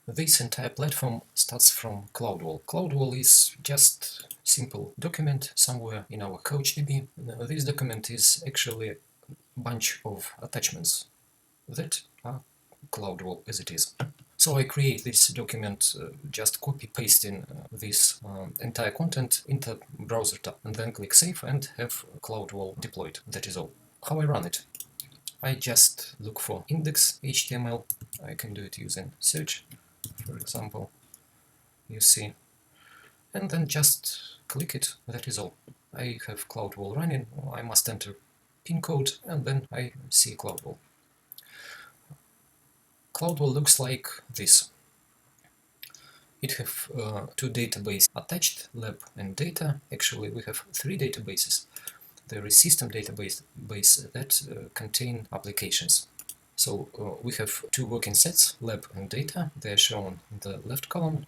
This entire platform starts from CloudWall. CloudWall is just simple document somewhere in our CouchDB. This document is actually a bunch of attachments that are CloudWall as it is. So I create this document just copy-pasting this entire content into browser tab and then click Save and have CloudWall deployed. That is all. How I run it? I just look for index.html. I can do it using search, for example, you see, and then just click it. That is all. I have CloudWall running. I must enter pin code and then I see CloudWall. CloudWall looks like this. It have two databases attached, lab and data. Actually, we have three databases. There is system database that contain applications. So we have two working sets, lab and data. They are shown in the left column.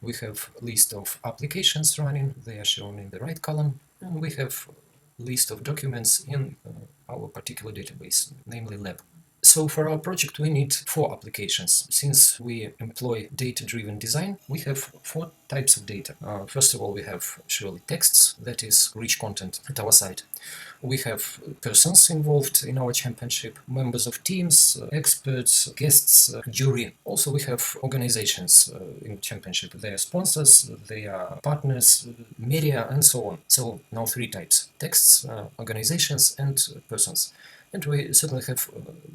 We have list of applications running. They are shown in the right column. And we have list of documents in our particular database, namely lab. So for our project we need 4 applications. Since we employ data-driven design, we have 4 types of data. First of all, we have surely texts, that is rich content at our site. We have persons involved in our championship, members of teams, experts, guests, jury. Also we have organizations in championship. They are sponsors, they are partners, media, and so on. So now 3 types: texts, organizations, and persons. And we certainly have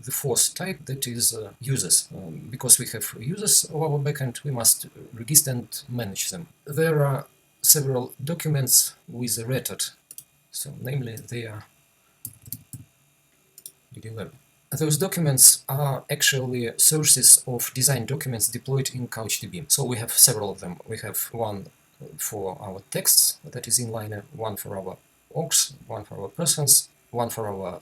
the 4th type, that is users. Because we have users of our backend, we must register and manage them. There are several documents with a retard, so namely they are DD11. Those documents are actually sources of design documents deployed in CouchDB. So we have several of them. We have one for our texts, that is inliner, one for our orgs, one for our persons, one for our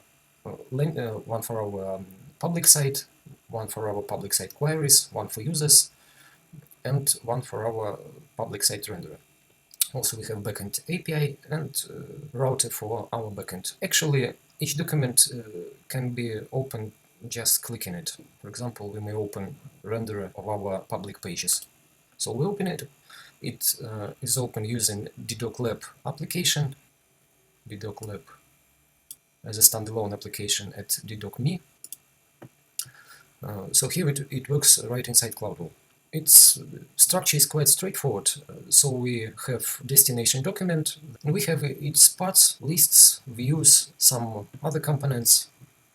public site, one for our public site queries, one for users, and one for our public site renderer. Also we have backend API and router for our backend. Actually, each document can be opened just clicking it. For example, we may open renderer of our public pages. So we open it. It is open using ddoclab application, ddoclab as a standalone application at ddocme. So here it works right inside CloudWall. Its structure is quite straightforward. So we have destination document, and we have its parts, lists, views, some other components,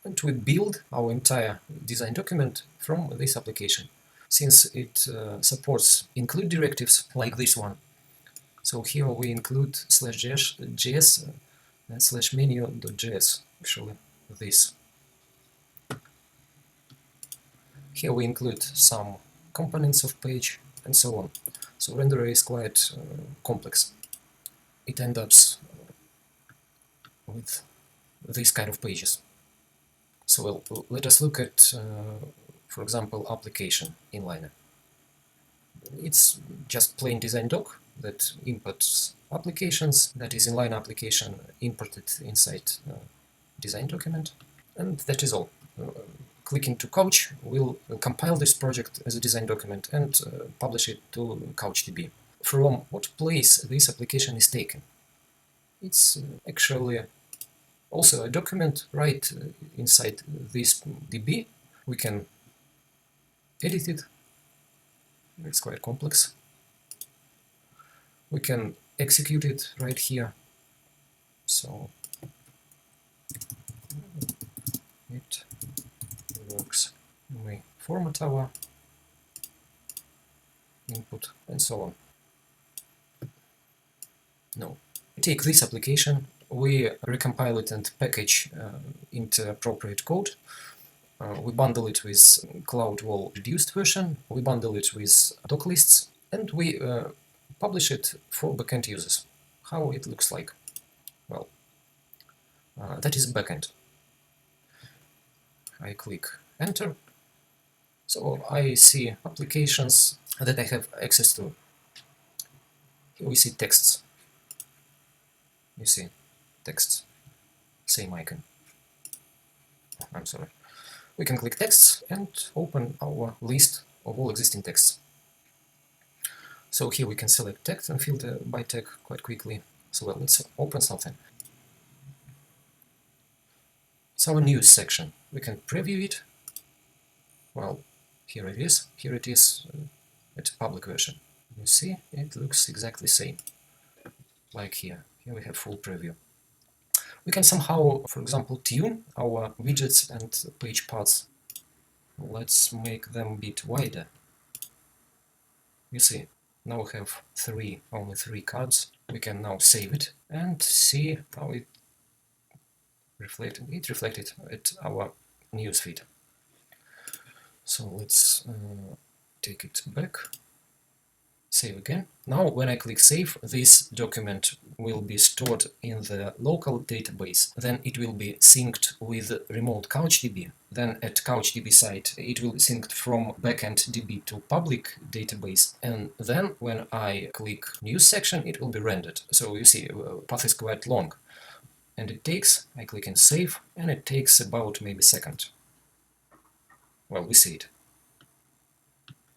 and we build our entire design document from this application. Since it supports include directives like this one, so here we include /js and /menu.js, actually this. Here we include some components of page and so on. So renderer is quite complex. It ends up with these kind of pages. So let us look at, for example, application inliner. It's just plain design doc that imports applications, that is inline application imported inside design document, and that is all. Clicking to Couch will compile this project as a design document and publish it to CouchDB. From what place this application is taken? It's actually also a document right inside this DB. We can edit it. It's quite complex. We can execute it right here. So it works. We format our input and so on. No. We take this application, we recompile it and package into appropriate code. We bundle it with CloudWall reduced version, we bundle it with doc lists, and we publish it for backend users. How it looks like? Well, that is backend. I click enter. So I see applications that I have access to. Here we see texts. You see texts, same icon. I'm sorry. We can click texts and open our list of all existing texts. So here we can select text and filter by tag quite quickly. So well, let's open something. It's our news section. We can preview it. Well, here it is. Here it is. It's a public version. You see, it looks exactly the same. Like here. Here we have full preview. We can somehow, for example, tune our widgets and page paths. Let's make them a bit wider. You see, now we have only three cards. We can now save it and see how it reflected. It reflected at our newsfeed. So let's take it back. Save again. Now when I click save, this document will be stored in the local database. Then it will be synced with remote CouchDB. Then at CouchDB site it will be synced from backend DB to public database. And then when I click news section, it will be rendered. So you see, path is quite long. And it takes, I click in save, and it takes about maybe a second. Well, we see it.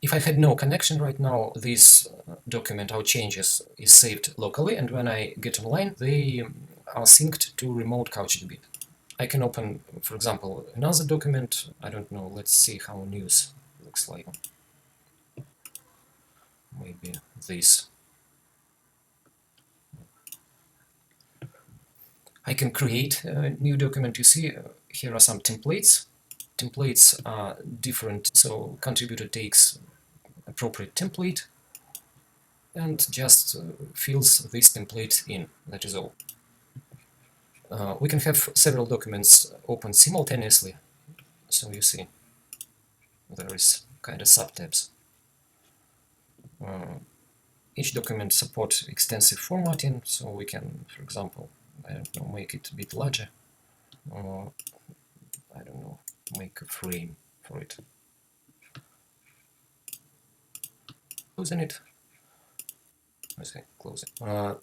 If I had no connection right now, this document, our changes, is saved locally, and when I get online, they are synced to remote CouchDB. I can open, for example, another document. I don't know, let's see how news looks like. Maybe this. I can create a new document. You see, here are some templates. Templates are different, so contributor takes appropriate template and just fills this template in. That is all. We can have several documents open simultaneously, so you see there is kind of subtabs. Each document supports extensive formatting, so we can, for example, I don't know, make it a bit larger, or I don't know, make a frame for it. Closing it. Okay, close it.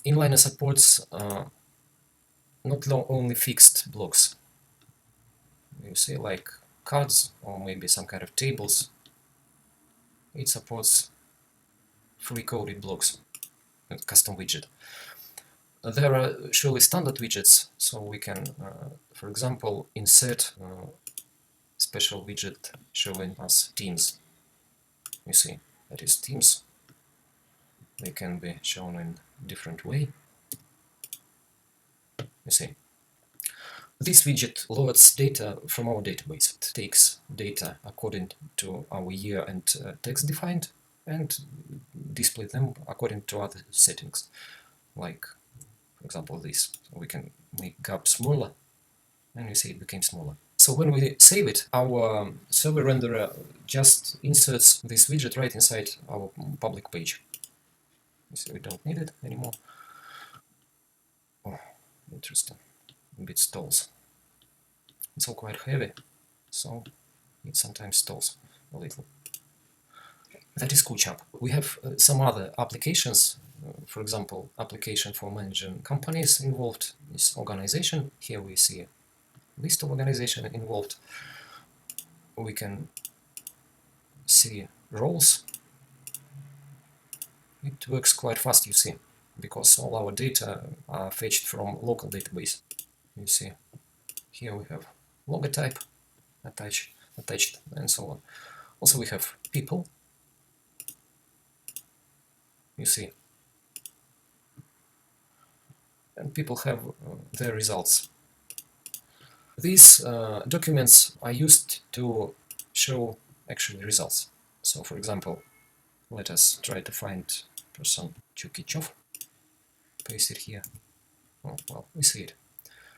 Inliner supports not only fixed blocks. You see, like cards or maybe some kind of tables. It supports free-coded blocks and custom widget. There are surely standard widgets, so we can, for example, insert special widget showing us teams. You see, that is teams. They can be shown in different way. You see. This widget loads data from our database. It takes data according to our year and text defined and displays them according to other settings. Like, for example, this. So we can make gap smaller, and you see it became smaller. So when we save it, our server renderer just inserts this widget right inside our public page. You see, we don't need it anymore. Oh, interesting. A bit stalls. It's all quite heavy, so it sometimes stalls a little. That is Couchapps. We have some other applications. For example, application for managing companies involved is organization. Here we see a list of organization involved. We can see roles. It works quite fast, you see, because all our data are fetched from local database. You see, here we have logotype attached, and so on. Also, we have people. You see, and people have their results. These documents are used to show actually results. So, for example, let us try to find person Couchapps. Paste it here. Oh, well, we see it.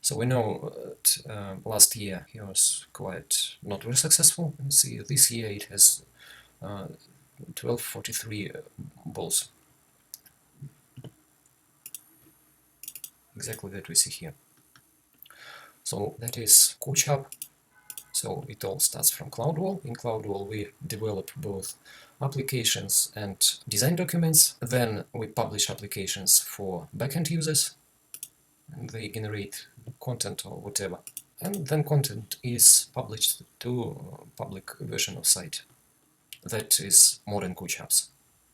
So we know that last year he was quite not very successful. You see, this year it has 1243 balls. Exactly that we see here. So that is Couchapps. So it all starts from CloudWall. In CloudWall we develop both applications and design documents. Then we publish applications for backend users, and they generate content or whatever. And then content is published to public version of site. That is modern Couchapps.